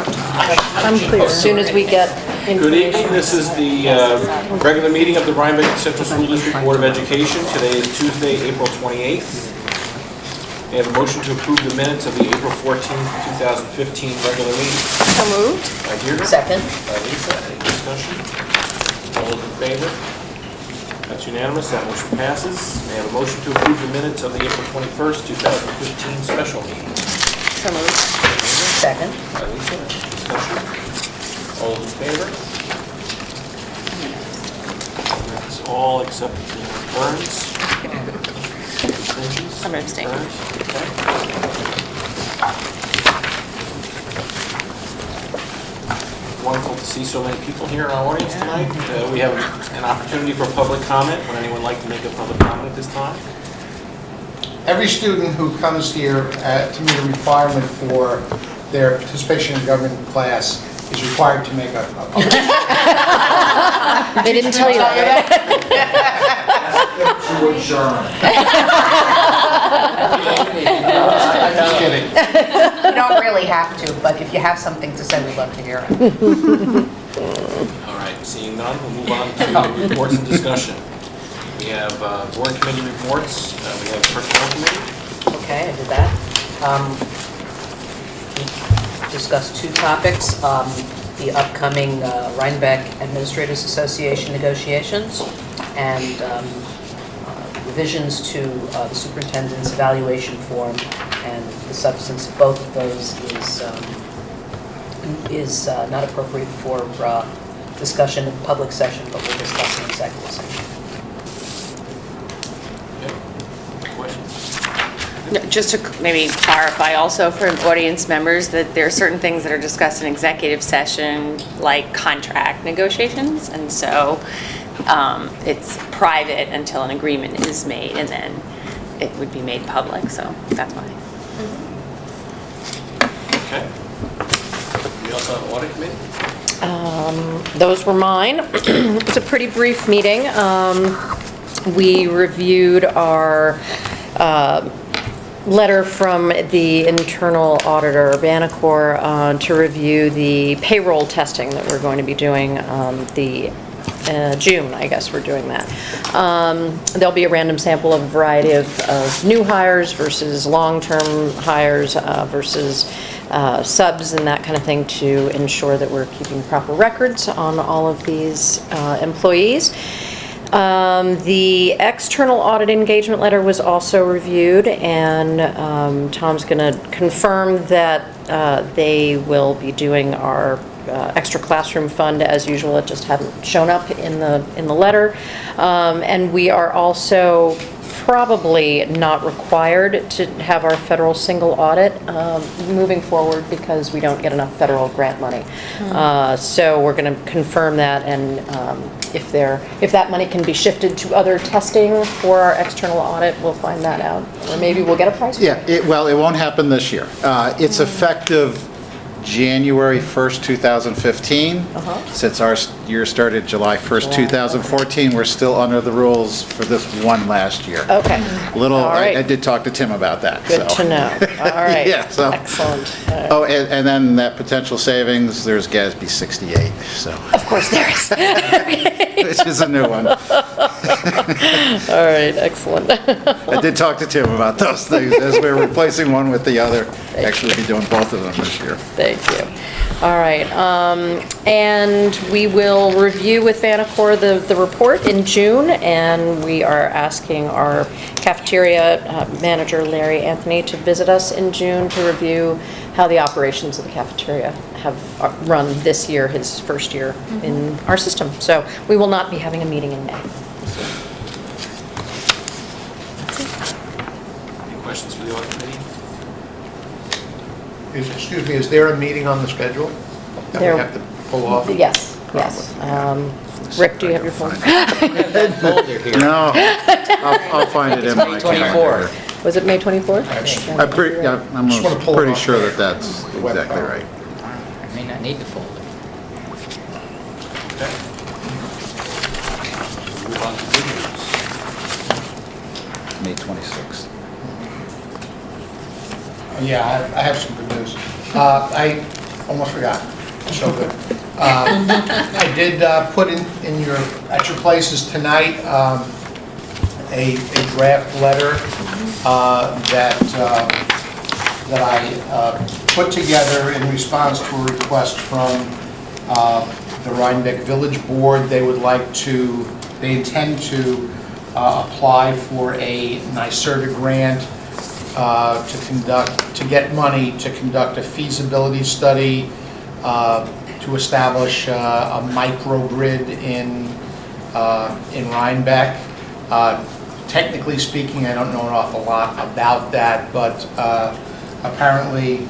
instruct? Unclear. As soon as we get Good evening, information. this is the regular meeting of the Rhinebeck Central School District Board of Education. Today is Tuesday, April 28th. May I have a motion to approve the minutes of the April 14th, 2015 regular meeting? So moved. By Deirdre? Second. By Lisa, any discussion? All those in favor? That's unanimous, that motion passes. May I have a motion to approve the minutes of the April 21st, 2015 special meeting? So moved. Second. By Lisa, any discussion? All those in favor? That's all except Burns. I'm abstaining. Burns, okay. Wonderful to see so many people here in our audience tonight. We have an opportunity for public comment. Would anyone like to make a public comment at this time? Every student who comes here to meet a requirement for their participation in government class is required to make a public They didn't tell you that, to adjourn. I'm just kidding. You don't really have to, but if you have something to say, we'd love to hear it. All right, seeing none, we'll move on to reports and discussion. We have board and committee reports. We have personnel committee. Okay, I did that. We discussed two topics, the upcoming Rhinebeck Administrators Association negotiations and revisions to the superintendent's evaluation form, and the substance of both of those is not appropriate for discussion in public session, but we'll discuss in executive session. Questions? No, just to maybe clarify also for audience members that there are certain things that are discussed in executive session, like contract negotiations, and so it's private until an agreement is made, and then it would be made public, so that's why. Okay. We also have audit committee. Those were mine. It was a pretty brief meeting. We reviewed our letter from the internal auditor, Banacor, to review the payroll testing that we're going to be doing June, I guess we're doing that. There'll be a random sample of a variety of new hires versus long-term hires versus subs and that kind of thing to ensure that we're keeping proper records on all of these employees. The external audit engagement letter was also reviewed, and Tom's going to confirm that they will be doing our extra classroom fund as usual. It just hadn't shown up in the letter. And we are also probably not required to have our federal single audit moving forward because we don't get enough federal grant money. So we're going to confirm that, and if that money can be shifted to other testing for our external audit, we'll find that out. Or maybe we'll get a price. Yeah, it won't happen this year. It's effective January 1st, 2015. Since our year started July 1st, 2014, we're still under the rules for this one last year. Okay. All right. I did talk to Tim about that. Good to know. All right. Yeah, so. Excellent. Oh, and then that potential savings, there's GASB 68, so. Of course there is. Which is a new one. All right, excellent. I did talk to Tim about those things, as we're replacing one with the other. Actually, we'll be doing both of them this year. Thank you. All right, and we will review with Banacor the report in June, and we are asking our cafeteria manager, Larry Anthony, to visit us in June to review how the operations of the cafeteria have run this year, his first year in our system. So we will not be having a meeting in May. Any questions for the audit committee? Excuse me, is there a meeting on the schedule that we There- have to pull off? Yes, yes. Rick, do you have your phone? No, I'll find it in my calendar. Was it May 24th? I'm pretty Just wanna pull it pretty off sure the- that that's the web exactly file. right. I may not need the folder. Okay. We'll move on to good news. May 26th. Yeah, I have some good news. I Almost forgot. So good. I did put in your, at your places tonight, a draft letter that I put together in response to a request from the Rhinebeck Village Board. They intend to apply for a NYSERDA grant to get money to conduct a feasibility study to establish a microgrid in Rhinebeck. Technically speaking, I don't know an awful lot about that, but apparently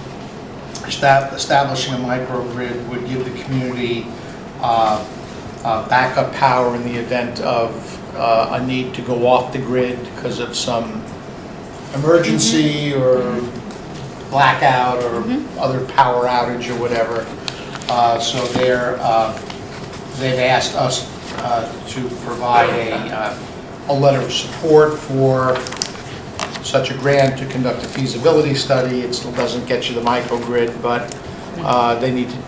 establishing a microgrid would give the community backup power in the event of a need to go off the grid because of some emergency or blackout or other power outage or whatever. So they've asked us to provide a letter of support for such a grant to conduct a feasibility study. It still doesn't get you the microgrid, but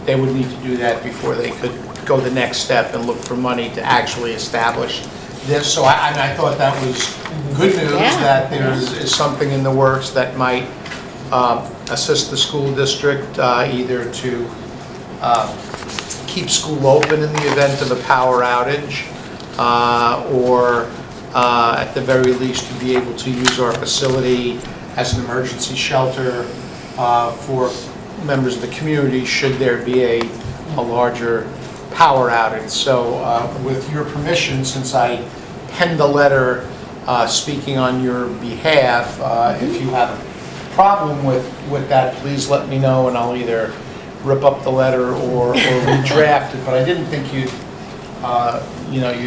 they would need to do that before they could go the next step and look for money to actually establish this. So I thought that was good news, that there is something in the works that might assist the school district either to keep school open in the event of a power outage, or at the very least to be able to use our facility as an emergency shelter for members of the community should there be a larger power outage. So with your permission, since I penned a letter speaking on your behalf, if you have a problem with that, please let me know and I'll either rip up the letter or redraft it. But I didn't think you'd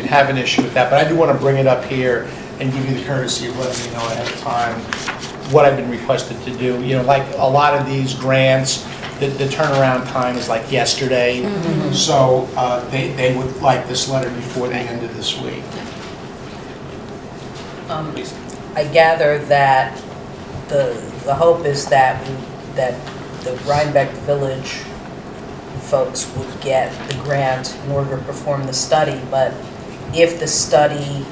have an issue with that. But I do want to bring it up here and give you the courtesy of letting me know ahead of time what I've been requested to do. You know, like a lot of these grants, the turnaround time is like yesterday. So they would like this letter before the end of this week. I gather that the hope is that the Rhinebeck Village folks would get the grant in order to perform the study, but if the study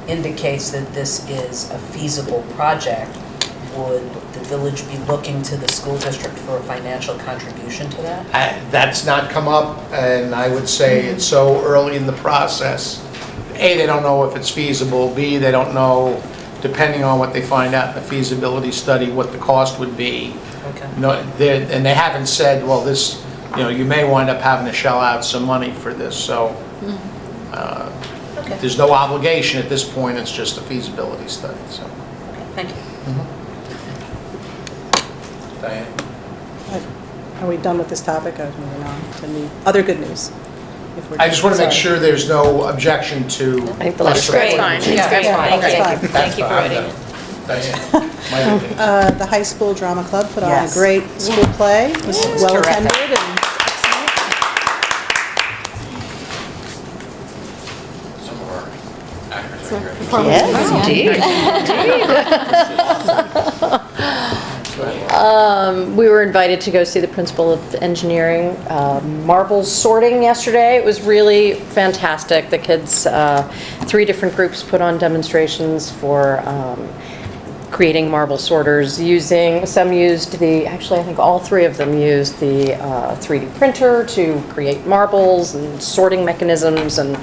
indicates that this is a feasible project, would the village be looking to the school district for a financial contribution to that? That's not come up, and I would say it's so early in the process. A, they don't know if it's feasible. B, they don't know, depending on what they find out in the feasibility study, what the cost would be. Okay. No, and they haven't said, well, this, you may wind up having to shell out some money for this. So Okay. there's no obligation at this point. It's just a feasibility study. So, Okay, thank you. Diane. Are we done with this topic? I was moving on to the other good news. If we're I just want to make sorry. sure there's no objection to. I think the letter's us great. supporting It's this. fine. It's Yeah, great. that's fine. Okay. Thank you for That's writing fine. it. Diane, my opinion. The high school drama club put on a Yes. great school play. It was was well terrific. attended and Some of our actors are here. Yes, indeed. We were invited to go see the principal of engineering marbles sorting yesterday. It was really fantastic. The kids, 3 different groups put on demonstrations for creating marble sorters some used actually I think all 3 of them used the 3D printer to create marbles and sorting mechanisms, and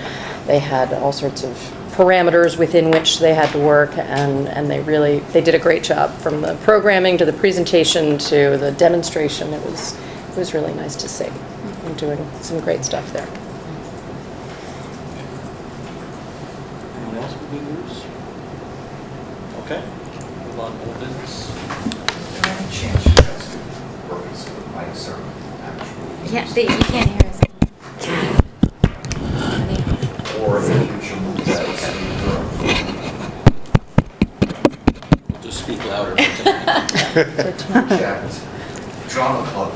they had all sorts of parameters within which they had to work, and they did a great job from the programming to the presentation to the demonstration. It was really nice to see. They're doing some great stuff there. Anyone else with new news? Okay, move on to old business. Any chance you guys could work with some mics or actual? Yeah, you can't hear us. Or if you should move that We'll just speak louder. Jack's drama club.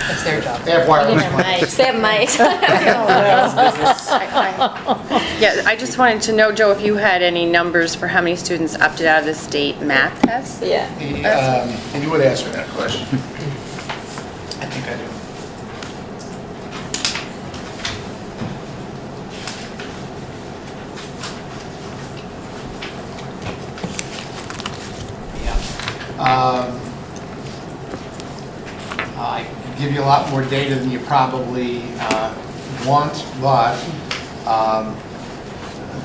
That's their job. They have wireless mics. They have mics. Yeah, I just wanted to know, Joe, if you had any numbers for how many students opted out of the state math test? Yeah. And you would ask me that question. I can give you a lot more data than you probably want, but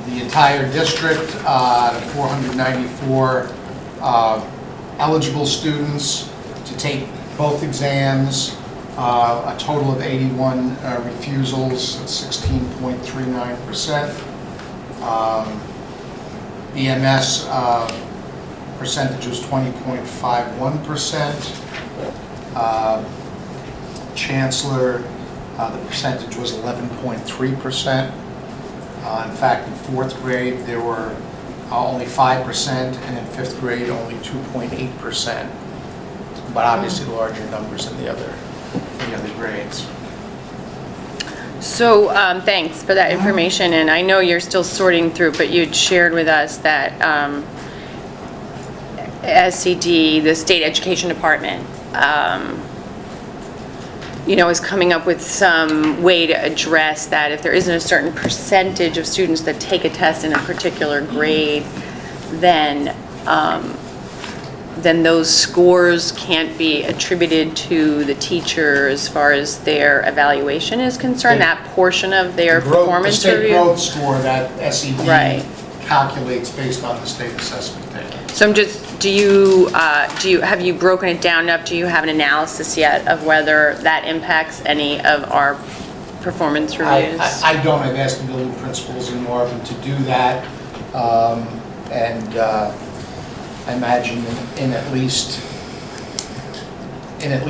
the entire district, 494 eligible students to take both exams, a total of 81 refusals, that's 16.39%. EMS percentage was 20.51%. Chancellor, the percentage was 11.3%. In fact, in fourth grade, there were only 5%, and in fifth grade, only 2.8%. But obviously larger numbers in the other grades. So, thanks for that information, and I know you're still sorting through, but you'd shared with us that SCD, the State Education Department, is coming up with some way to address that. If there isn't a certain percentage of students that take a test in a particular grade, then those scores can't be attributed to the teacher as far as their evaluation is concerned, that portion of their performance The review? state growth score that SED Right. calculates based on the state assessment data. So I'm just, have you broken it down enough? Do you have an analysis yet of whether that impacts any of our performance reviews? I don't. I've asked the building principals in Marvin to do that, and I imagine in at least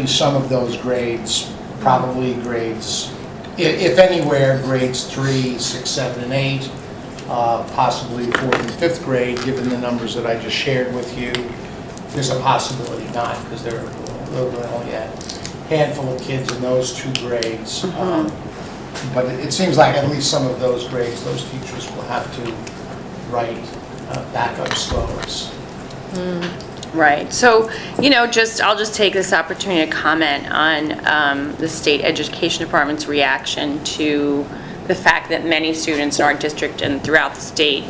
some of those grades, probably grades, if anywhere, grades 3, 6, 7, and 8, possibly 4th and 5th grade, given the numbers that I just shared with you. There's a possibility not, because there are only a handful of kids in those two grades. But it seems like at least some of those grades, those teachers will have to write backup slopes. Right. So, I'll just take this opportunity to comment on the State Education Department's reaction to the fact that many students in our district and throughout the state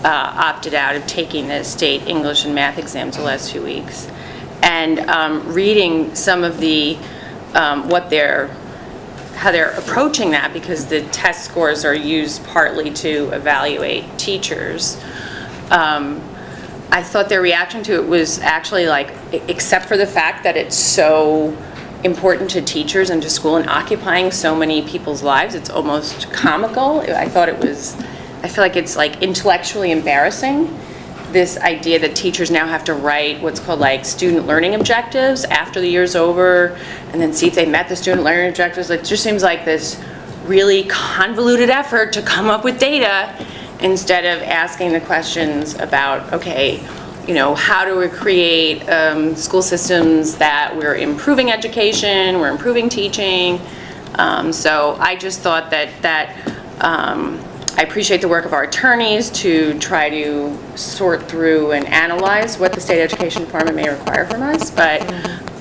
opted out of taking the state English and math exams the last 2 weeks. And reading some of the, how they're approaching that, because the test scores are used partly to evaluate teachers. I thought their reaction to it was actually except for the fact that it's so important to teachers and to school and occupying so many people's lives, it's almost comical. I feel like it's intellectually embarrassing, this idea that teachers now have to write what's called student learning objectives after the year's over, and then see if they met the student learning objectives. It just seems like this really convoluted effort to come up with data instead of asking the questions about, okay, how do we create school systems that we're improving education, we're improving teaching. So I just thought that I appreciate the work of our attorneys to try to sort through and analyze what the State Education Department may require from us, but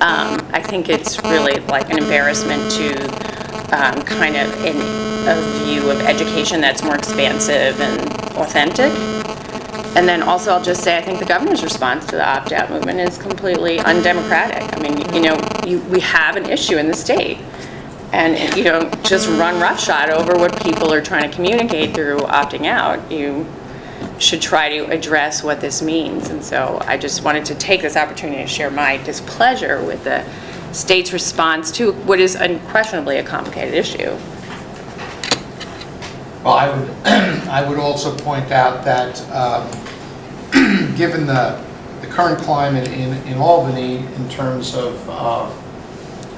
I think it's really an embarrassment to kind of in a view of education that's more expansive and authentic. And then also I'll just say I think the governor's response to the opt-out movement is completely undemocratic. I mean, we have an issue in the state, and you don't just run roughshod over what people are trying to communicate through opting out. You should try to address what this means. And so I just wanted to take this opportunity to share my displeasure with the state's response to what is unquestionably a complicated issue. Well, I would also point out that given the current climate in Albany in terms of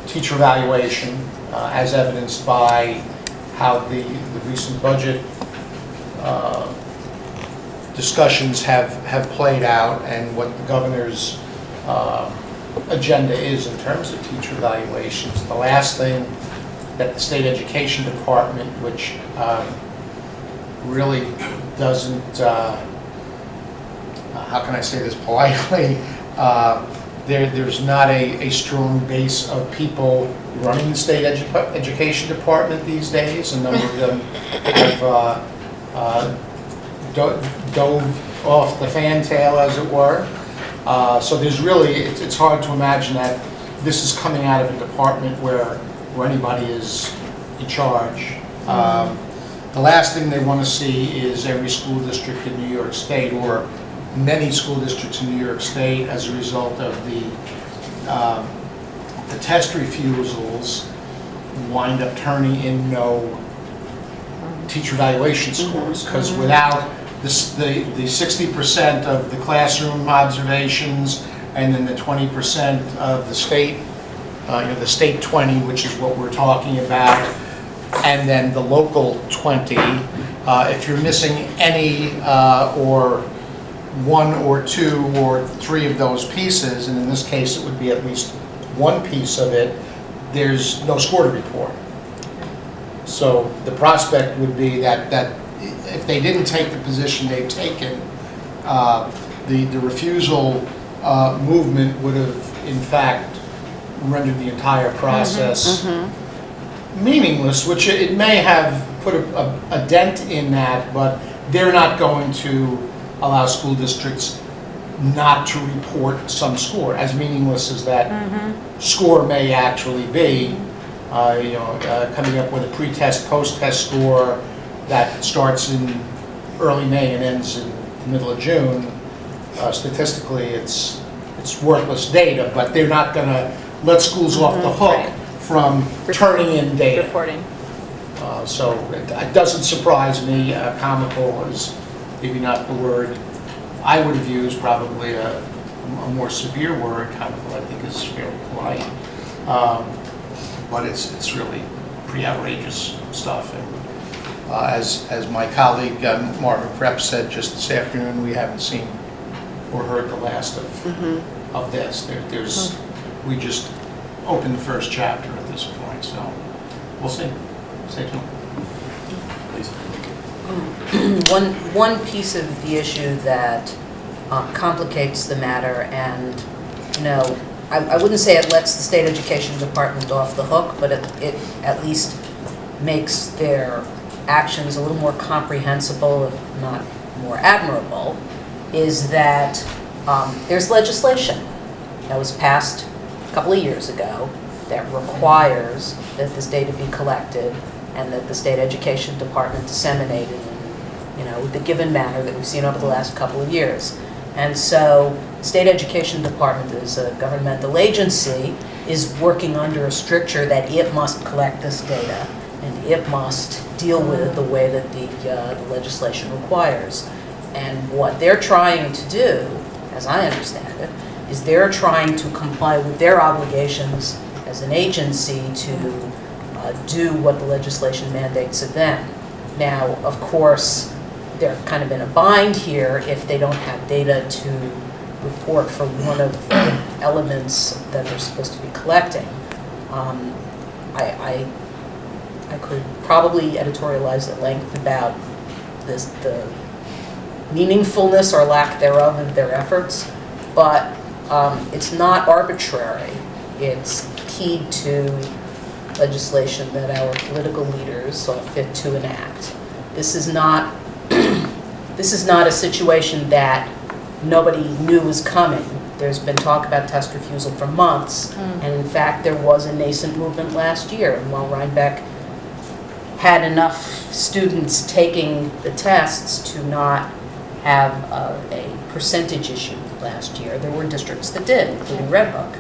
teacher evaluation, as evidenced by how the recent budget discussions have played out and what the governor's agenda is in terms of teacher evaluations. The last thing that the State Education Department, which really doesn't, how can I say this politely, there's not a strong base of people running the State Education Department these days. A number of them have dove off the fantail, as it were. So there's really, it's hard to imagine that this is coming out of a department where anybody is in charge. The last thing they want to see is every school district in New York State, or many school districts in New York State, as a result of the test refusals, wind up turning in no teacher evaluation scores, because without the 60% of the classroom observations, and then the 20% of the state, the state 20, which is what we're talking about, and then the local 20, if you're missing any or one or two or three of those pieces, and in this case it would be at least one piece of it, there's no score to report. So the prospect would be that if they didn't take the position they've taken, the refusal movement would have in fact rendered the entire process meaningless, which it may have put a dent in that, but they're not going to allow school districts not to report some score, as meaningless as that score may actually be. Coming up with a pre-test, post-test score that starts in early May and ends in the middle of June. Statistically, it's worthless data, but they're not going to let schools off the hook from turning in data. Reporting. So it doesn't surprise me. Comical is maybe not the word I would have used. Probably a more severe word. Comical, I think, is fairly polite. But it's really pretty outrageous stuff. And as my colleague Marvin Krepp said just this afternoon, we haven't seen or heard the last of this. We just opened the first chapter at this point, so we'll see. Stay tuned. Please. One piece of the issue that complicates the matter, and I wouldn't say it lets the state education department off the hook, but it at least makes their actions a little more comprehensible, if not more admirable, is that there's legislation that was passed a couple of years ago that requires that this data be collected and that the state education department disseminated in the given manner that we've seen over the last couple of years. And so the state education department, as a governmental agency, is working under a stricture that it must collect this data and it must deal with it the way that the legislation requires. And what they're trying to do, as I understand it, is they're trying to comply with their obligations as an agency to do what the legislation mandates of them. Now, of course, they're kind of in a bind here if they don't have data to report for one of the elements that they're supposed to be collecting. I could probably editorialize at length about the meaningfulness or lack thereof of their efforts, but it's not arbitrary. It's keyed to legislation that our political leaders saw fit to enact. This is not a situation that nobody knew was coming. There's been talk about test refusal for months, and in fact there was a nascent movement last year. And while Rhinebeck had enough students taking the tests to not have a percentage issue last year, there were districts that did, including Red Hook.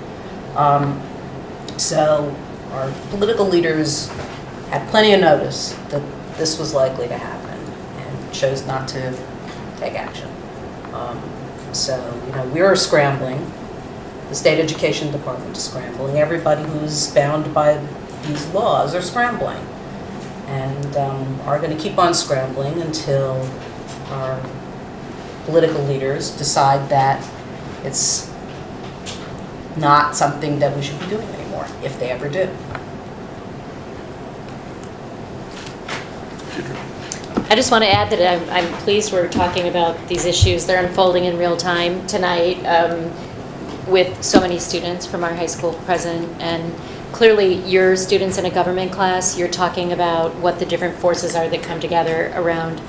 So our political leaders had plenty of notice that this was likely to happen and chose not to take action. We are scrambling. The state education department is scrambling. Everybody who's bound by these laws are scrambling, and are going to keep on scrambling until our political leaders decide that it's not something that we should be doing anymore, if they ever do. I just want to add that I'm pleased we're talking about these issues. They're unfolding in real time tonight with so many students from our high school present. And clearly, your students in a government class, you're talking about what the different forces are that come together around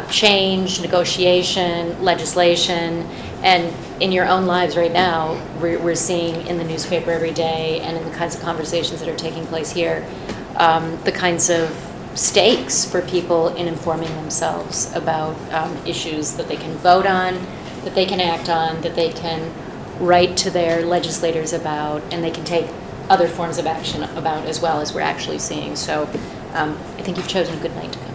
change, negotiation, legislation, And in your own lives right now, we're seeing in the newspaper every day and in the kinds of conversations that are taking place here, the kinds of stakes for people in informing themselves about issues that they can vote on, that they can act on, that they can write to their legislators about, and they can take other forms of action about as well, as we're actually seeing. So I think you've chosen a good night to come.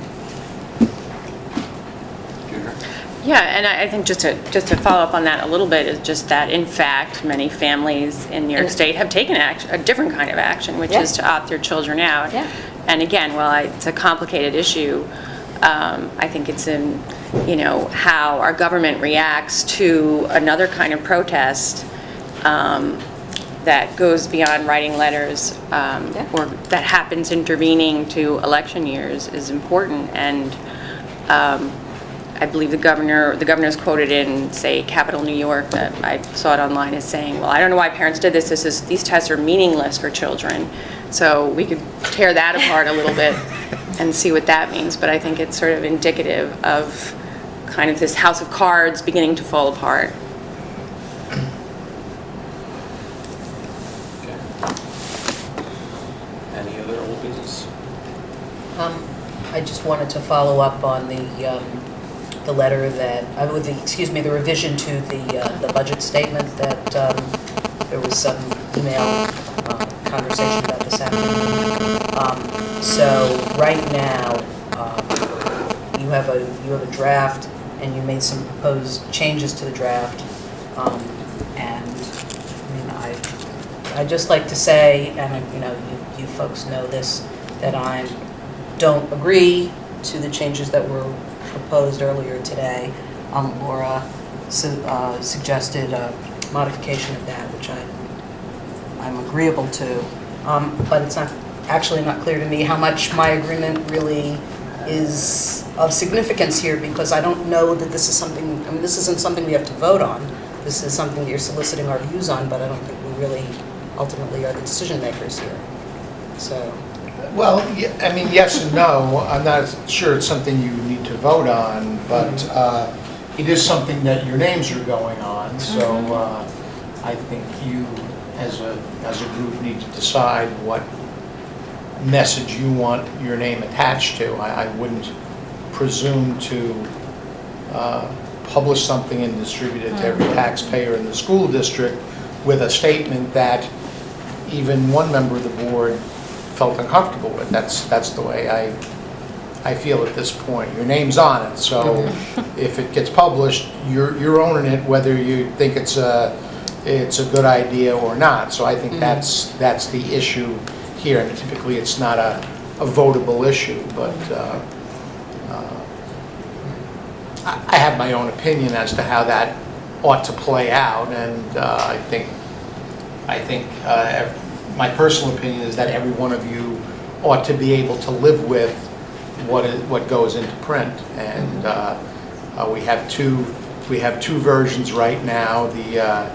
Yeah, and I think just to follow up on that a little bit is just that, in fact, many families in New York State have taken action, a different kind of action, which is to opt their children out. Yeah. And again, while it's a complicated issue, I think it's in, how our government reacts to another kind of protest that goes beyond writing letters or that happens intervening to election years is important. And I believe the governor's quoted in, say, Capital New York, that I saw it online, as saying, well, I don't know why parents did this. These tests are meaningless for children. So we could tear that apart a little bit and see what that means. But I think it's sort of indicative of kind of this house of cards beginning to fall apart. Any other old business? I just wanted to follow up on the letter that, the revision to the budget statement that there was some email conversation about this afternoon. So right now, you have a draft, and you made some proposed changes to the draft. And I'd just like to say, and you folks know this, that I don't agree to the changes that were proposed earlier today. Laura suggested a modification of that, which I'm agreeable to. But it's actually not clear to me how much my agreement really is of significance here, because I don't know that this is something, this isn't something we have to vote on. This is something that you're soliciting our views on, but I don't think we really ultimately are the decision makers here. So. Well, yes and no. I'm not sure it's something you need to vote on, but it is something that your names are going on. So I think you, as a group, need to decide what message you want your name attached to. I wouldn't presume to publish something and distribute it to every taxpayer in the school district with a statement that even one member of the board felt uncomfortable with. That's the way I feel at this point. Your name's on it, so if it gets published, you're owning it, whether you think it's a good idea or not. So I think that's the issue here. And typically, it's not a votable issue, but I have my own opinion as to how that ought to play out, and I think my personal opinion is that every one of you ought to be able to live with what goes into print. And we have two versions right now. The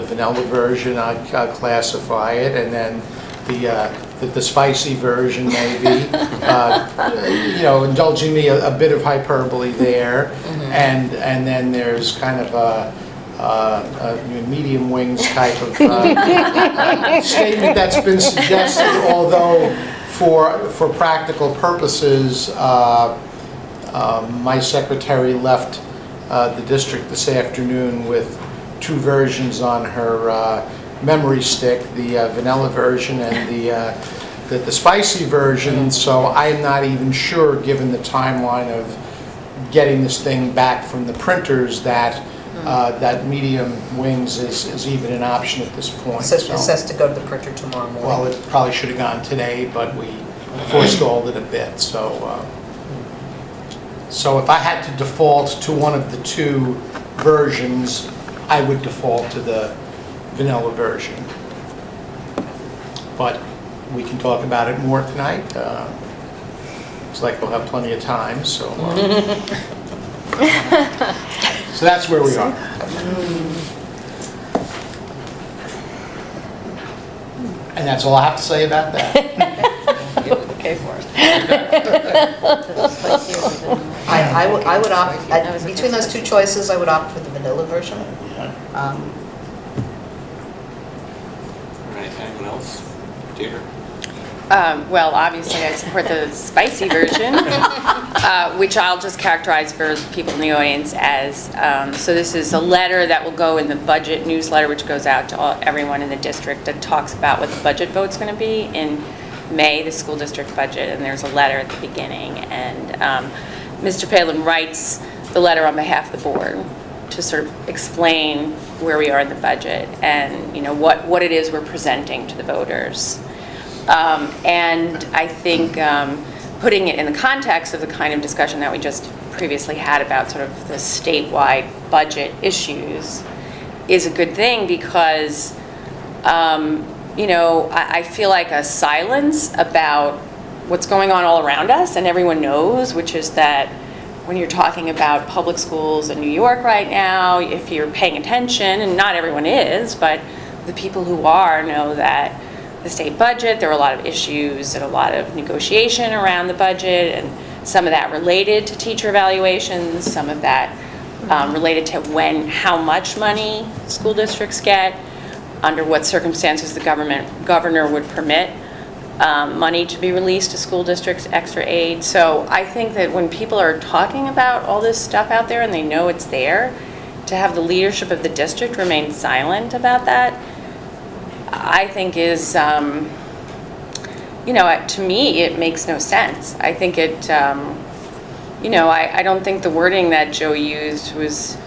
vanilla version, I'd classify it, and then the spicy version, maybe. Indulging me a bit of hyperbole there, and then there's kind of a medium wings type of statement that's been suggested, although for practical purposes, my secretary left the district this afternoon with two versions on her memory stick, the vanilla version and the spicy version, so I'm not even sure, given the timeline of getting this thing back from the printers, that that medium wings is even an option at this point. So this has to go to the printer tomorrow morning. Well, it probably should have gone today, but we forestalled it a bit. So if I had to default to one of the two versions, I would default to the vanilla version. But we can talk about it more tonight. Looks like we'll have plenty of time, so. So that's where we are. And that's all I have to say about that. Okay. pay for it. I would opt, between those two choices, I would opt for the vanilla version. All right, anyone else? Deirdre? Well, obviously, I support the spicy version, which I'll just characterize for people in the audience as, so this is a letter that will go in the budget newsletter, which goes out to everyone in the district, that talks about what the budget vote's going to be in May, the school district budget, and there's a letter at the beginning. And Mr. Palin writes the letter on behalf of the board to sort of explain where we are in the budget and, you know, what it is we're presenting to the voters. And I think putting it in the context of the kind of discussion that we just previously had about sort of the statewide budget issues is a good thing because, you know, I feel like a silence about what's going on all around us, and everyone knows, which is that when you're talking about public schools in New York right now, if you're paying attention, and not everyone is, but the people who are know that the state budget, there are a lot of issues and a lot of negotiation around the budget, and some of that related to teacher evaluations, some of that related to how much money school districts get, under what circumstances the governor would permit money to be released to school districts, extra aid. So I think that when people are talking about all this stuff out there and they know it's there, to have the leadership of the district remain silent about that, I think is, you know, to me, it makes no sense. I think it, you know, I don't think the wording that Joe used was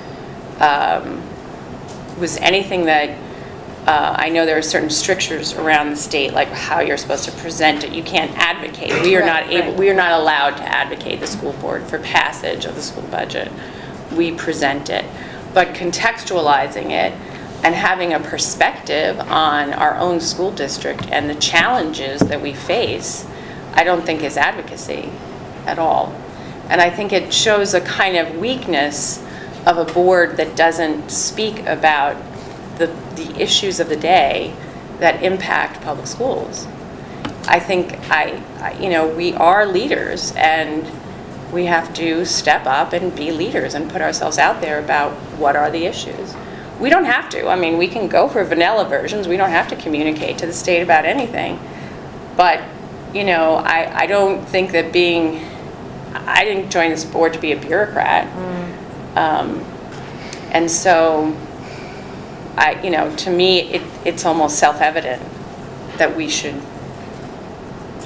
anything that, I know there are certain strictures around the state, like how you're supposed to present it. You can't advocate. We are not able, we are not allowed to advocate the school board for passage of the school budget. We present it. But contextualizing it and having a perspective on our own school district and the challenges that we face, I don't think is advocacy at all. And I think it shows a kind of weakness of a board that doesn't speak about the issues of the day that impact public schools. I think you know, we are leaders, and we have to step up and be leaders and put ourselves out there about what are the issues. We don't have to. I mean, we can go for vanilla versions. We don't have to communicate to the state about anything. But, you know, I don't think that I didn't join this board to be a bureaucrat. And so, you know, to me, it's almost self-evident that we should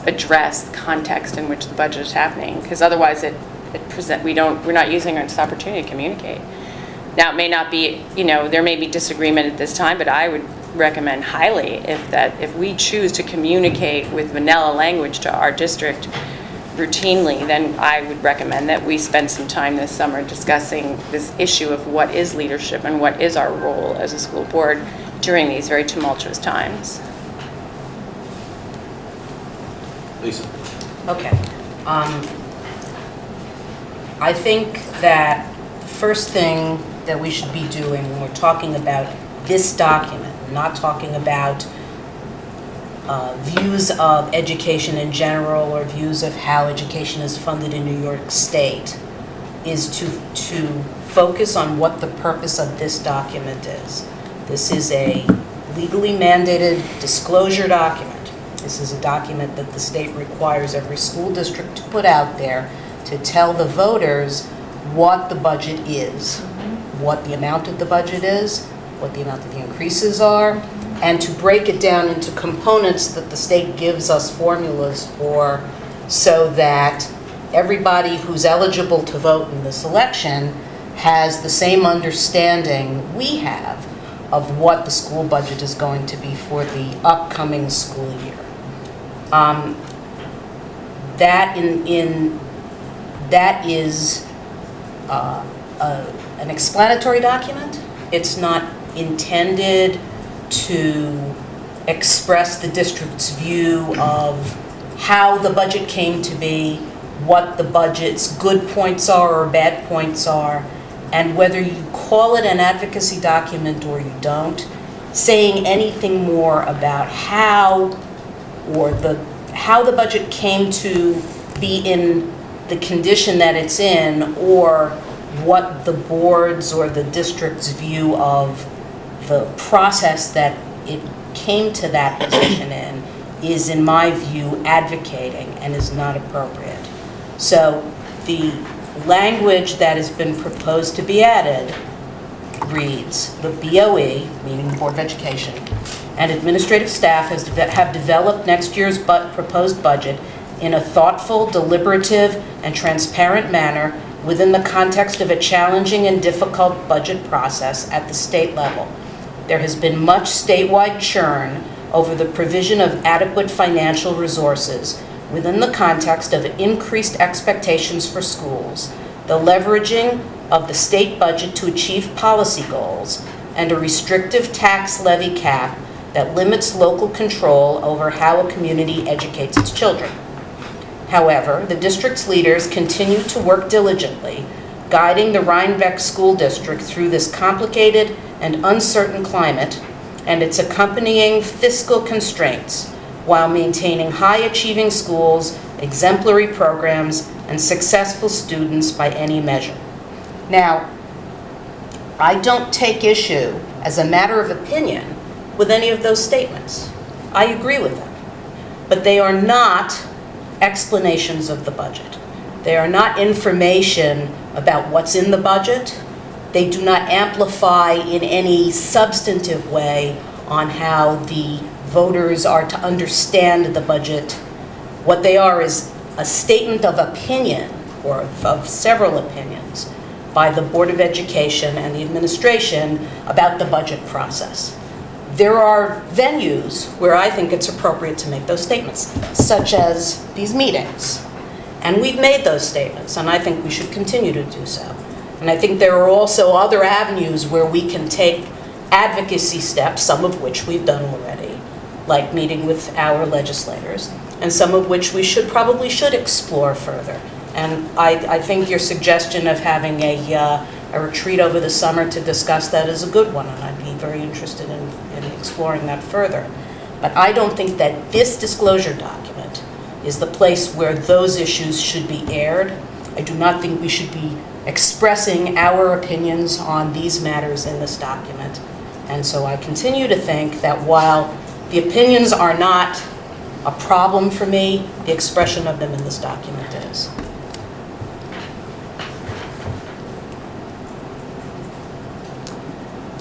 address the context in which the budget is happening, because otherwise we're not using this opportunity to communicate. Now, it may not be, you know, there may be disagreement at this time, but I would recommend highly if we choose to communicate with vanilla language to our district routinely, then I would recommend that we spend some time this summer discussing this issue of what is leadership and what is our role as a school board during these very tumultuous times. Lisa? Okay. I think that the first thing that we should be doing when we're talking about this document, we're not talking about views of education in general or views of how education is funded in New York State, is to focus on what the purpose of this document is. This is a legally mandated disclosure document. This is a document that the state requires every school district to put out there to tell the voters what the budget is, what the amount of the budget is, what the amount of the increases are, and to break it down into components that the state gives us formulas for, so that everybody who's eligible to vote in this election has the same understanding we have of what the school budget is going to be for the upcoming school year. That is an explanatory document. It's not intended to express the district's view of how the budget came to be, what the budget's good points are or bad points are, and whether you call it an advocacy document or you don't, saying anything more about how how the budget came to be in the condition that it's in, or what the board's or the district's view of the process that it came to that position in is, in my view, advocating and is not appropriate. So the language that has been proposed to be added reads, the BOE, meaning the Board of Education, and administrative staff have developed next year's proposed budget in a thoughtful, deliberative, and transparent manner within the context of a challenging and difficult budget process at the state level. There has been much statewide churn over the provision of adequate financial resources within the context of increased expectations for schools, the leveraging of the state budget to achieve policy goals, and a restrictive tax levy cap that limits local control over how a community educates its children. However, the district's leaders continue to work diligently, guiding the Rhinebeck School District through this complicated and uncertain climate and its accompanying fiscal constraints, while maintaining high-achieving schools, exemplary programs, and successful students by any measure. Now, I don't take issue, as a matter of opinion, with any of those statements. I agree with them. But they are not explanations of the budget. They are not information about what's in the budget. They do not amplify in any substantive way on how the voters are to understand the budget. What they are is a statement of opinion, or of several opinions, by the Board of Education and the administration about the budget process. There are venues where I think it's appropriate to make those statements, such as these meetings. And we've made those statements, and I think we should continue to do so. And I think there are also other avenues where we can take advocacy steps, some of which we've done already, like meeting with our legislators, and some of which we probably should explore further. And I think your suggestion of having a retreat over the summer to discuss that is a good one, and I'd be very interested in exploring that further. But I don't think that this disclosure document is the place where those issues should be aired. I do not think we should be expressing our opinions on these matters in this document. And so I continue to think that while the opinions are not a problem for me, the expression of them in this document is.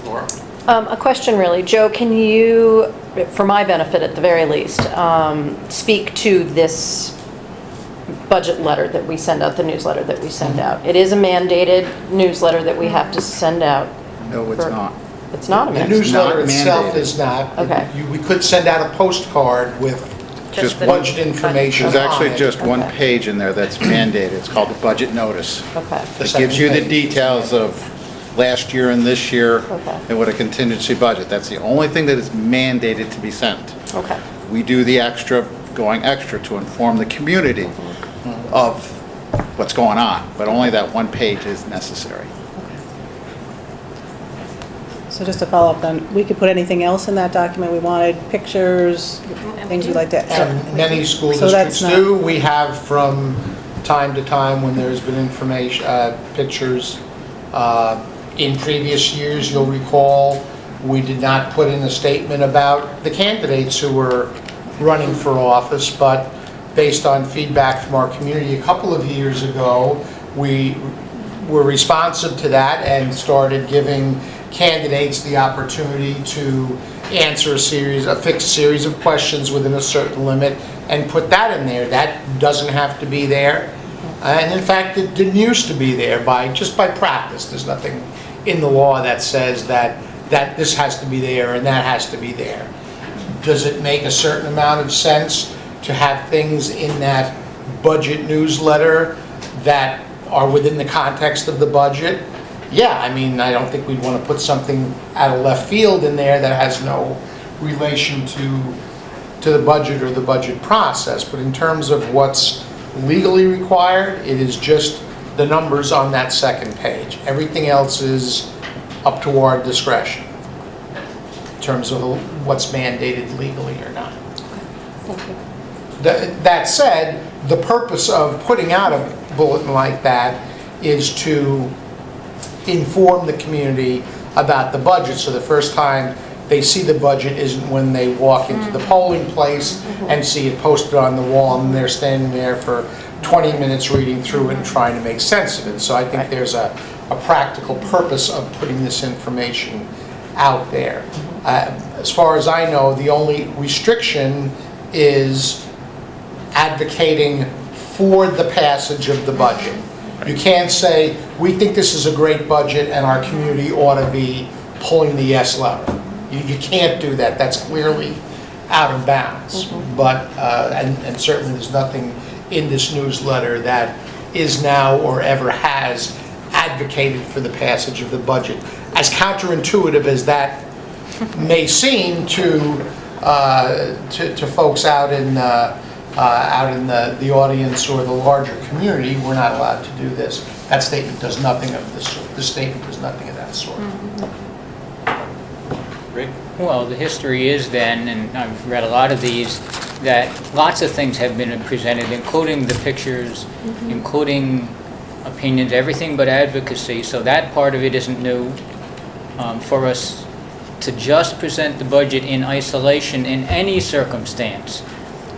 Laura? A question really. Joe, can you, for my benefit at the very least, speak to this budget letter that we send out, the newsletter that we send out? It is a mandated newsletter that we have to send out. No, it's not. It's not a The mandated. newsletter It's not itself mandated. is not. Okay. We could send out a postcard with Just the- budget information There's on actually it. just one Okay. page in there that's mandated. It's called the budget notice. Okay. The It gives you the second page. details of last year and this year Okay. and what a contingency budget. That's the only thing that is mandated to be sent. Okay. We do the extra, going extra to inform the community of what's going on, but only that one page is necessary. So just to follow up then, we could put anything else in that document we wanted, pictures, things we'd like to add. And many school So that's districts not- do. We have from time to time when there's been information, pictures. In previous years, you'll recall, we did not put in a statement about the candidates who were running for office, but based on feedback from our community a couple of years ago, we were responsive to that and started giving candidates the opportunity to answer a fixed series of questions within a certain limit and put that in there. That doesn't have to be there. And in fact, it didn't used to be there just by practice. There's nothing in the law that says that this has to be there and that has to be there. Does it make a certain amount of sense to have things in that budget newsletter that are within the context of the budget? Yeah, I mean, I don't think we'd want to put something out of left field in there that has no relation to the budget or the budget process. But in terms of what's legally required, it is just the numbers on that second page. Everything else is up to our discretion in terms of what's mandated legally or not. Thank you. That said, the purpose of putting out a bulletin like that is to inform the community about the budget, so the first time they see the budget isn't when they walk into the polling place and see it posted on the wall and they're standing there for 20 minutes reading through it and trying to make sense of it. So I think there's a practical purpose of putting this information out there. As far as I know, the only restriction is advocating for the passage of the budget. You can't say, we think this is a great budget and our community ought to be pulling the yes lever. You can't do that. That's clearly out of bounds. But, and certainly there's nothing in this newsletter that is now or ever has advocated for the passage of the budget. As counterintuitive as that may seem to folks out in the audience or the larger community, we're not allowed to do this. That statement does nothing of this sort. This statement does nothing of that sort. Great. Well, the history is then, and I've read a lot of these, that lots of things have been presented, including the pictures, including opinions, everything but advocacy. So that part of it isn't new. For us to just present the budget in isolation in any circumstance,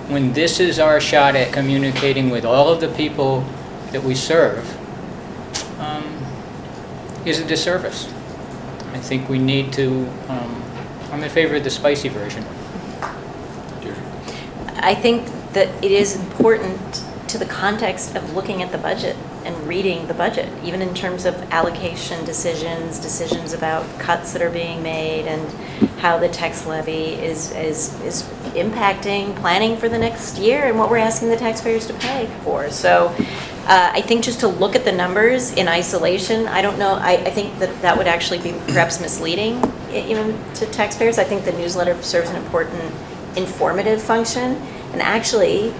when this is our shot at communicating with all of the people that we serve, is a disservice. I think we need to, I'm in favor of the spicy version. I think that it is important to the context of looking at the budget and reading the budget, even in terms of allocation decisions about cuts that are being made and how the tax levy is impacting planning for the next year and what we're asking the taxpayers to pay for. So I think just to look at the numbers in isolation, I don't know, I think that would actually be perhaps misleading even to taxpayers. I think the newsletter serves an important informative function, and actually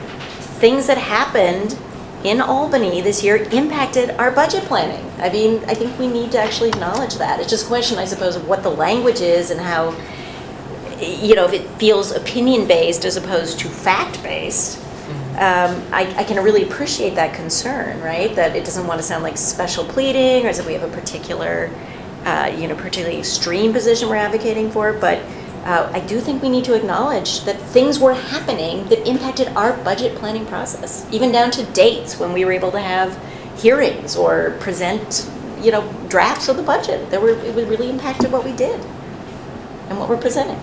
things that happened in Albany this year impacted our budget planning. I mean, I think we need to actually acknowledge that. It's just a question, I suppose, of what the language is and how, you know, if it feels opinion-based as opposed to fact-based. I can really appreciate that concern, right? That it doesn't want to sound like special pleading or as if we have a particular, particularly extreme position we're advocating for, but I do think we need to acknowledge that things were happening that impacted our budget planning process, even down to dates when we were able to have hearings or present, drafts of the budget. It really impacted what we did and what we're presenting.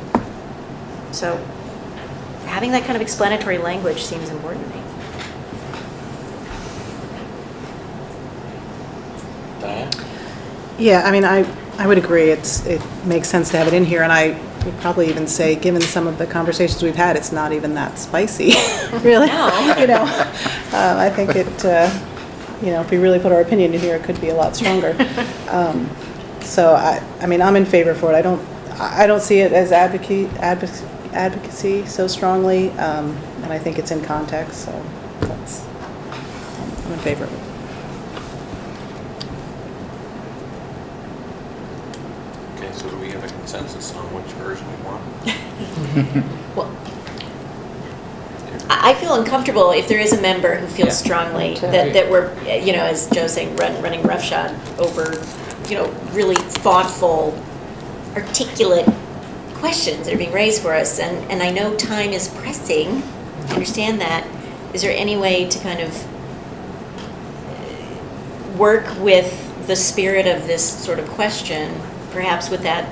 So having that kind of explanatory language seems important to me. Diane? Yeah, I mean, I would agree. It makes sense to have it in here, and I would probably even say, given some of the conversations we've had, it's not even that spicy, really. No. I think it, if we really put our opinion in here, it could be a lot stronger. So I mean, I'm in favor for it. I don't see it as advocacy so strongly, and I think it's in context, so I'm in favor of it. Okay, so do we have a consensus on which version we want? Well, I feel uncomfortable if there is a member who feels strongly that we're, as Joe's saying, running roughshod over, really thoughtful, articulate questions that are being raised for us. And I know time is pressing. I understand that. Is there any way to kind of work with the spirit of this sort of question? Perhaps with that,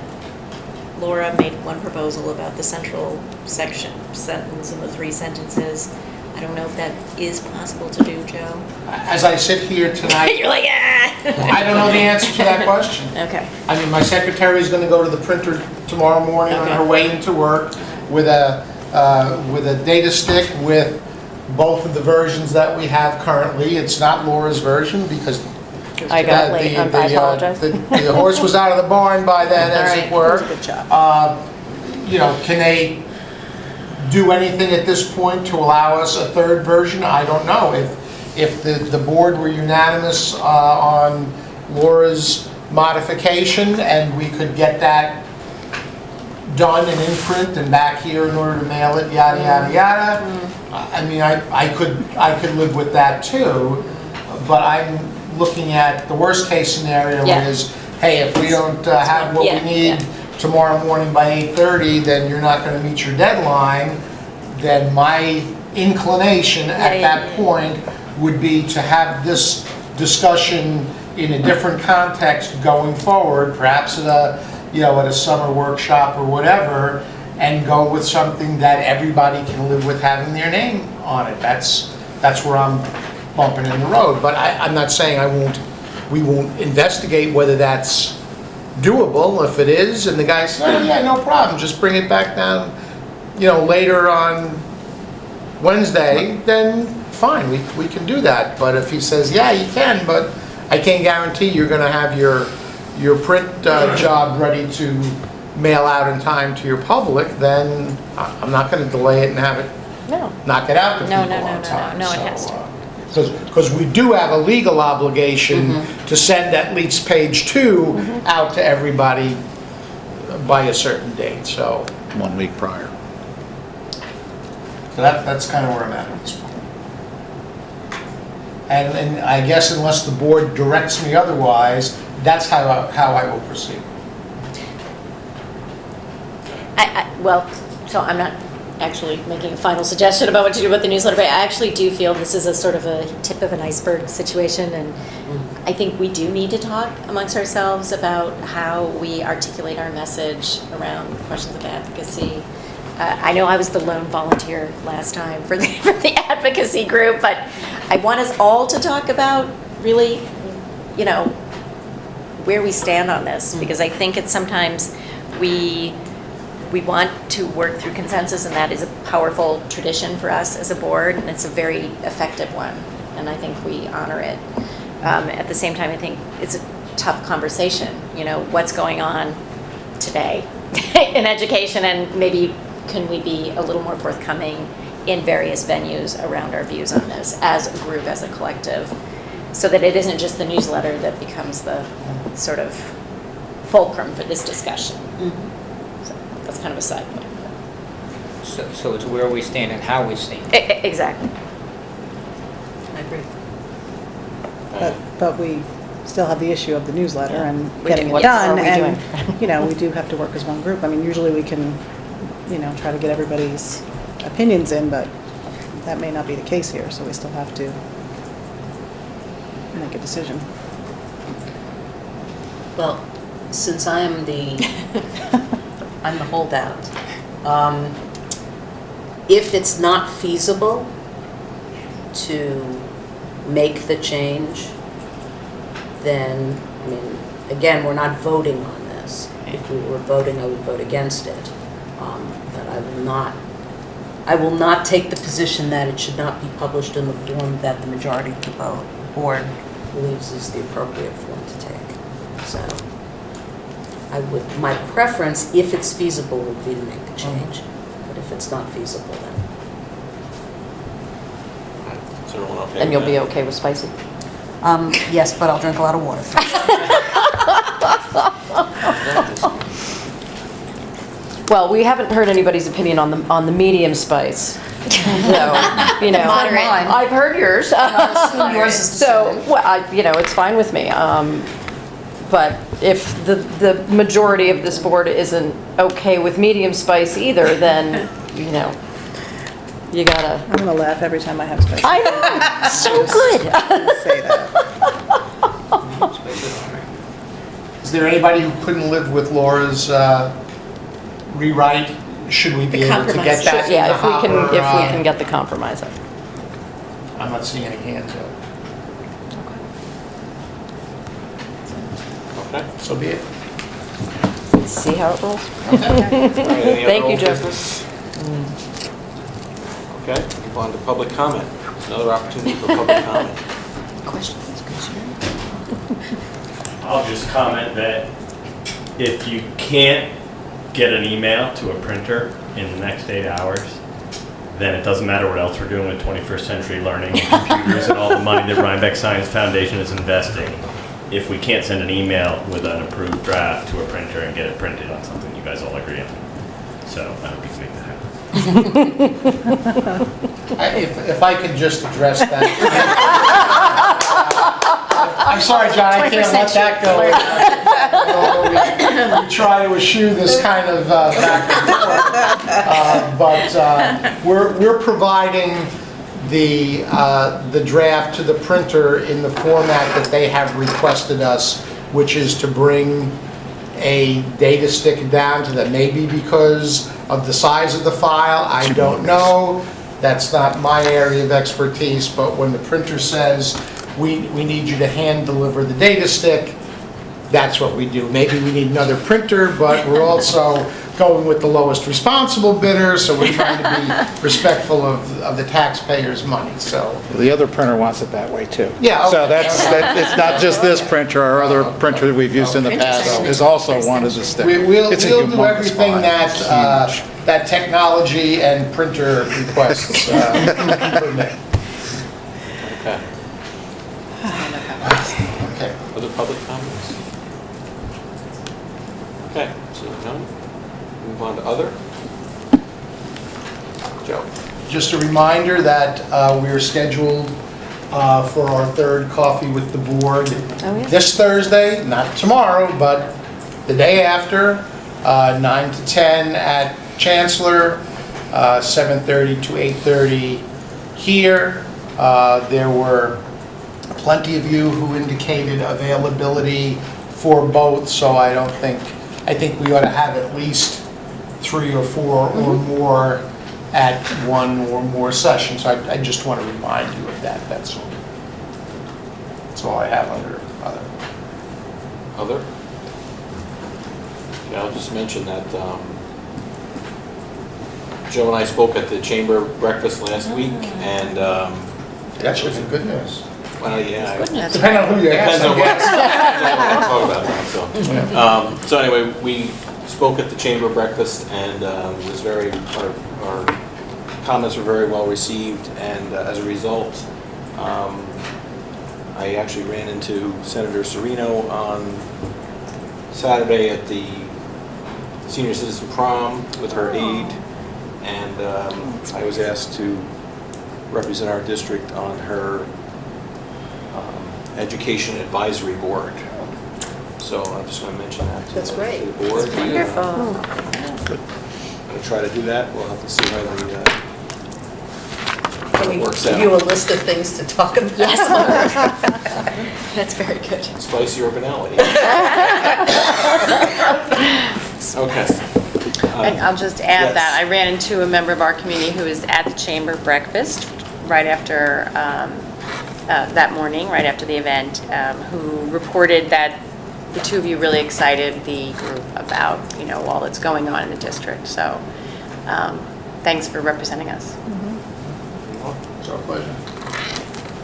Laura made one proposal about the central sentence and the 3 sentences. I don't know if that is possible to do, Joe. As I sit here tonight, You're like, ah! I don't know the answer to that question. Okay. I mean, my secretary is going to go to the printer tomorrow morning on her way into work with a data stick with both of the versions that we have currently. It's not Laura's version because I got late. I apologize. the horse was out of the barn by then, as it were. Good job. Can they do anything at this point to allow us a third version? I don't know. If the board were unanimous on Laura's modification and we could get that done and in print and back here in order to mail it, yada, yada, yada. I mean, I could live with that too, but I'm looking at the worst case scenario Yeah. is, hey, if we don't have what we Yeah, need tomorrow morning by 8:30, then you're not gonna meet your deadline. Then my inclination at that point would be to have this discussion in a different context going forward, perhaps at a, at a summer workshop or whatever, and go with something that everybody can live with having their name on it. That's where I'm bumping in the road. But I'm not saying we won't investigate whether that's doable. If it is, and the guy says, oh yeah, no problem, just bring it back down, later on Wednesday, then fine, we can do that. But if he says, yeah, you can, but I can't guarantee you're gonna have your print job ready to mail out in time to your public, then I'm not gonna delay it and have it, knock it out to No, people no, no, on no, time. no, it has to. Because we do have a legal obligation to send at least page 2 out to everybody by a certain date, so. 1 week prior. So that's kind of where I'm at this point. And I guess unless the board directs me otherwise, that's how I will proceed. Well, so I'm not actually making a final suggestion about what to do with the newsletter, but I actually do feel this is a sort of a tip of an iceberg situation, and I think we do need to talk amongst ourselves about how we articulate our message around questions of advocacy. I know I was the lone volunteer last time for the advocacy group, but I want us all to talk about really, where we stand on this, because I think it's sometimes we want to work through consensus, and that is a powerful tradition for us as a board, and it's a very effective one, and I think we honor it. At the same time, I think it's a tough conversation, what's going on today in education, and maybe can we be a little more forthcoming in various venues around our views on this as a group, as a collective, so that it isn't just the newsletter that becomes the sort of fulcrum for this discussion. So that's kind of a side point. So it's where we stand and how we stand. Exactly. I agree. But we still have the issue of the newsletter and We getting do. it What are done, we and, we do have to work as one group. I mean, usually we can, try to get everybody's opinions in, but that may not be the case here, so we still have to make a decision. Well, since I am I'm the holdout, if it's not feasible to make the change, then, again, we're not voting on this. If we were voting, I would vote against it. But I will not take the position that it should not be published in the form that the majority of the board believes is the appropriate form to take. So my preference, if it's feasible, would be to make the change. But if it's not feasible, then. Is everyone okay And with you'll be that? okay with spicy? Yes, but I'll drink a lot of water first. Well, we haven't heard anybody's opinion on the medium spice. So, Moderate. I've heard yours. assume yours is the So, same. well, it's fine with me. But if the majority of this board isn't okay with medium spice either, then, you gotta. I'm gonna laugh every time I have spicy. I know, so good. Say that. Is there anybody who couldn't live with Laura's rewrite? Should we be The able to get compromise. that in Yeah, the if we hopper? can get the compromise up. I'm not seeing any hands up. Okay. So be it. Let's see how it rolls. All right, any other Thank you, old Joe. business? Okay, move on to public comment. Another opportunity for public comment. I'll just comment that if you can't get an email to a printer in the next 8 hours, then it doesn't matter what else we're doing with 21st century learning and computers and all the money that Rhinebeck Science Foundation is investing. If we can't send an email with an approved draft to a printer and get it printed on something you guys all agree on. So I hope you can make that happen. If I could just address that. I'm sorry, John, I can't let that go. We try to eschew this kind of back and forth. But we're providing the draft to the printer in the format that they have requested us, which is to bring a data stick down to them. Maybe because of the size of the file, I don't know. That's not my area of expertise, but when the printer says, we need you to hand deliver the data stick, that's what we do. Maybe we need another printer, but we're also going with the lowest responsible bidder, so we're trying to be respectful of the taxpayers' money, so. The other printer wants it that way too. Yeah, So okay. it's not just this printer, our other printer that we've used in the past is also wanted to stick. We'll It's a do humongous everything file. that technology and printer requests permit. Okay. Okay. Other public comments? Okay, seeing none. Move on to other. Joe? Just a reminder that we are scheduled for our third coffee with the board this Thursday, not tomorrow, but the day after, 9 to 10 at Chancellor, 7:30 to 8:30 here. There were plenty of you who indicated availability for both, so I think we ought to have at least 3 or 4 or more at one or more sessions. I just want to remind you of that, that's all. That's all I have under other. Other? Yeah, I'll just mention that Joe and I spoke at the chamber breakfast last week, and That should be good news. well, yeah. Depending on who you ask, Depends on I what. guess. Talk about that, so. So anyway, we spoke at the chamber breakfast, and was our comments were very well received, and as a result, I actually ran into Senator Serino on Saturday at the senior citizen prom with her aide, and I was asked to represent our district on her education advisory board. So I'm just going to mention that to That's great. to the board. That's wonderful. I'm going to try to do that. We'll have to see how Can we it works give you a out. list of things to talk about? Yes. That's very good. Spicy or banality. Okay. And I'll just add Yes. that I ran into a member of our community who was at the chamber breakfast right after, that morning, right after the event, who reported that the two of you really excited the group about, all that's going on in the district. So thanks for representing us. It's our pleasure.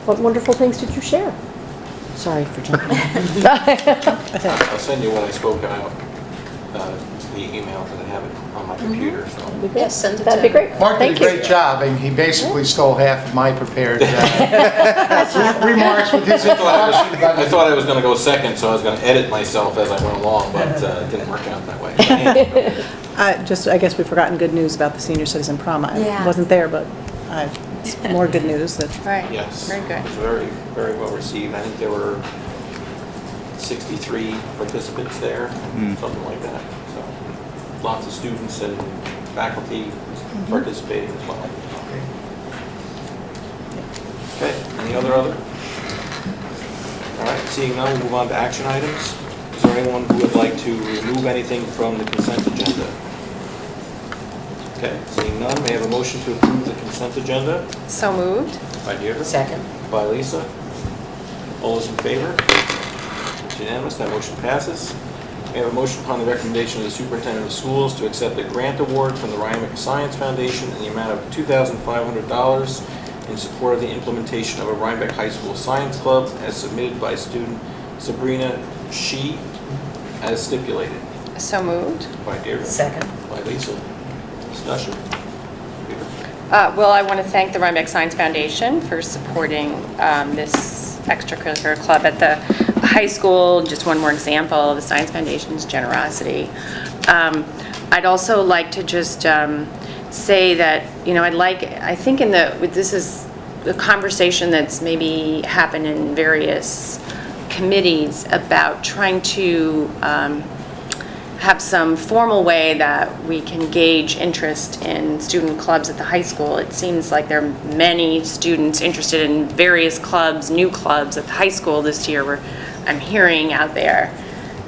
What wonderful things did you share? Sorry for jumping. I'll send you what I spoke about via email, because I have it on my computer, so. Yes, send it That'd be to- great. Mark did a Thank you. great job, and he basically stole half of my prepared remarks with his I introduction. thought I was going to go second, so I was going to edit myself as I went along, but it didn't work out that way. I guess we've forgotten good news about the senior citizen prom. I Yeah. wasn't there, but it's more good news that Right. Yes. Very good. It was very, very well received. I think there were 63 participants there, something like that. So lots of students and faculty participating as well. Okay, any other? All right, seeing none, we'll move on to action items. Is there anyone who would like to remove anything from the consent agenda? Okay, seeing none, may I have a motion to approve the consent agenda? So moved. By Deirdre? Second. By Lisa. All those in favor? It's unanimous, that motion passes. We have a motion upon the recommendation of the superintendent of schools to accept a grant award from the Rhinebeck Science Foundation in the amount of $2,500 in support of the implementation of a Rhinebeck High School Science Club as submitted by student Sabrina Shi as stipulated. So moved. By Deirdre. Second. By Lisa. Discussion. Peter. Well, I want to thank the Rhinebeck Science Foundation for supporting this extracurricular club at the high school. Just one more example of the Science Foundation's generosity. I'd also like to just say that, I think this is the conversation that's maybe happened in various committees about trying to have some formal way that we can gauge interest in student clubs at the high school. It seems like there are many students interested in various clubs, new clubs at the high school this year, I'm hearing out there.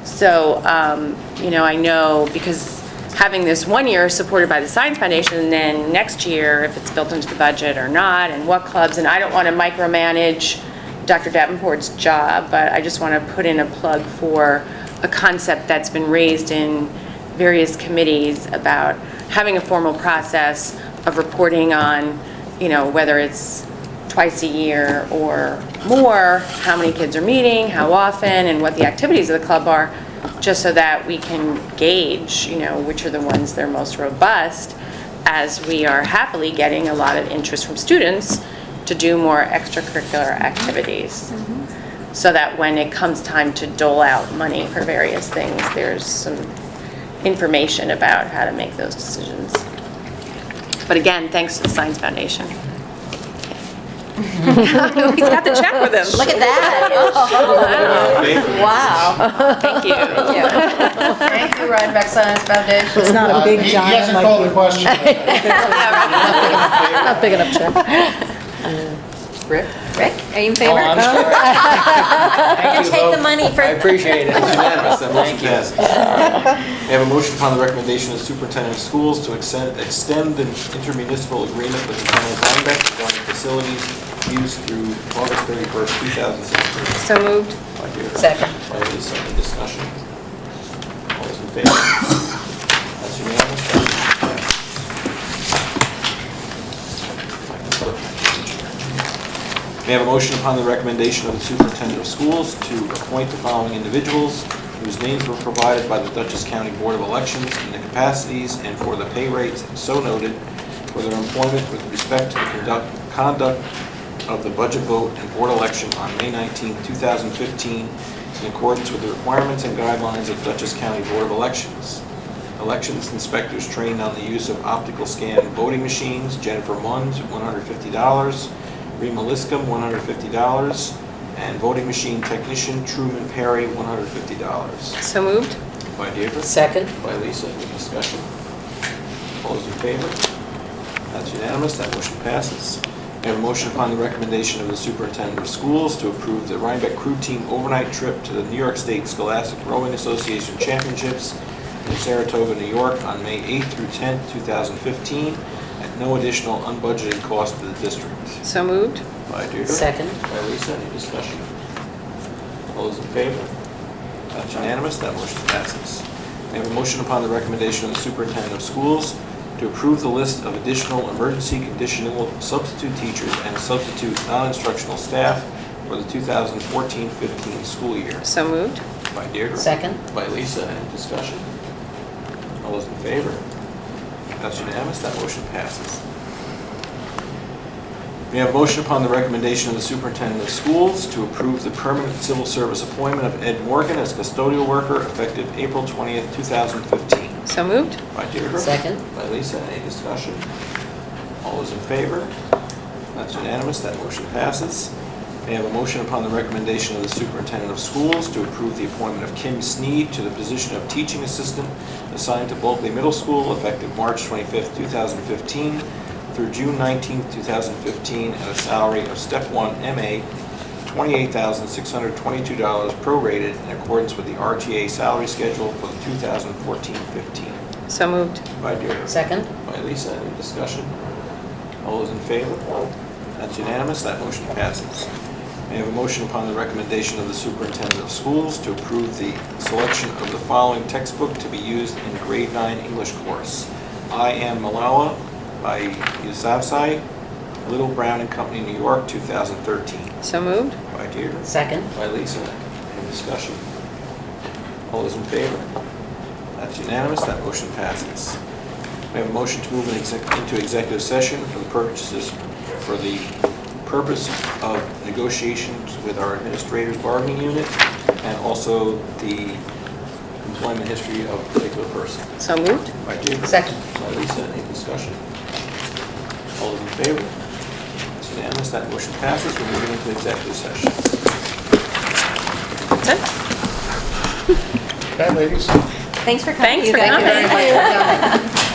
So, I know because having this one year supported by the Science Foundation, and then next year, if it's built into the budget or not, and what clubs, and I don't want to micromanage Dr. Davenport's job, but I just want to put in a plug for a concept that's been raised in various committees about having a formal process of reporting on, whether it's twice a year or more, how many kids are meeting, how often, and what the activities of the club are, just so that we can gauge, which are the ones that are most robust, as we are happily getting a lot of interest from students to do more extracurricular activities. So that when it comes time to dole out money for various things, there's some information about how to make those decisions. But again, thanks to the Science Foundation. He's got the check with him. Look at that. Wow. Thank you. Thank you, Rhinebeck Science Foundation. It's not a big He giant hasn't like called you. the question. Not big enough check. Rick? Rick, are you in Oh, favor? I'm sorry. Thank you, Take the Bo. money for. I appreciate it. It's unanimous, that motion Thank you. passes. May I have a motion upon the recommendation of the superintendent of schools to extend the intermunicipal agreement with the town of Rhinebeck regarding facilities used through August 31st, 2016. So moved. By Deirdre. Second. By Lisa, any discussion? All those in favor? That's unanimous. May I have a motion upon the recommendation of the superintendent of schools to appoint the following individuals whose names were provided by the Dutchess County Board of Elections in the capacities and for the pay rates so noted for their employment with respect to the conduct of the budget vote and board election on May 19, 2015 in accordance with the requirements and guidelines of Dutchess County Board of Elections. Elections inspectors trained on the use of optical scan voting machines: Jennifer Munns, $150. Rima Liscum, $150, and voting machine technician Truman Perry, $150. So moved. By Deirdre. Second. By Lisa. Any discussion? All those in favor? That's unanimous. That motion passes. We have a motion upon the recommendation of the superintendent of schools to approve the Rhinebeck crew team overnight trip to the New York State Scholastic Rowing Association Championships in Saratoga, New York on May 8th through 10th, 2015. No additional unbudgeted cost to the district. So moved. By Deirdre. Second. By Lisa. Any discussion? All those in favor? That's unanimous. That motion passes. We have a motion upon the recommendation of the superintendent of schools to approve the list of additional emergency conditional substitute teachers and substitute non-instructional staff for the 2014-15 school year. So moved. By Deirdre. Second. By Lisa. Any discussion? All those in favor? That's unanimous. That motion passes. We have a motion upon the recommendation of the superintendent of schools to approve the permanent civil service appointment of Ed Morgan as custodial worker effective April 20th, 2015. So moved. By Deirdre. Second. By Lisa. Any discussion? All those in favor? That's unanimous. That motion passes. May I have a motion upon the recommendation of the superintendent of schools to approve the appointment of Kim Sneed to the position of teaching assistant assigned to Bulkley Middle School effective March 25th, 2015 through June 19th, 2015 at a salary of Step 1 MA $28,622 prorated in accordance with the RTA salary schedule for the 2014-15. So moved. By Deirdre. Second. By Lisa. Any discussion? All those in favor? That's unanimous. That motion passes. May I have a motion upon the recommendation of the superintendent of schools to approve the selection of the following textbook to be used in grade 9 English course. I Am Malala by Yousafzai, Little Brown and Company, New York, 2013. So moved. By Deirdre. Second. By Lisa. Any discussion? All those in favor? That's unanimous. That motion passes. We have a motion to move into executive session for the purpose of negotiations with our administrators bargaining unit and also the employment history of a particular person. So moved? By Deirdre. Second. By Lisa, any discussion? All those in favor? It's unanimous, that motion passes. We're moving into executive session. That's it? Okay, ladies? Thanks for coming. Thanks for coming.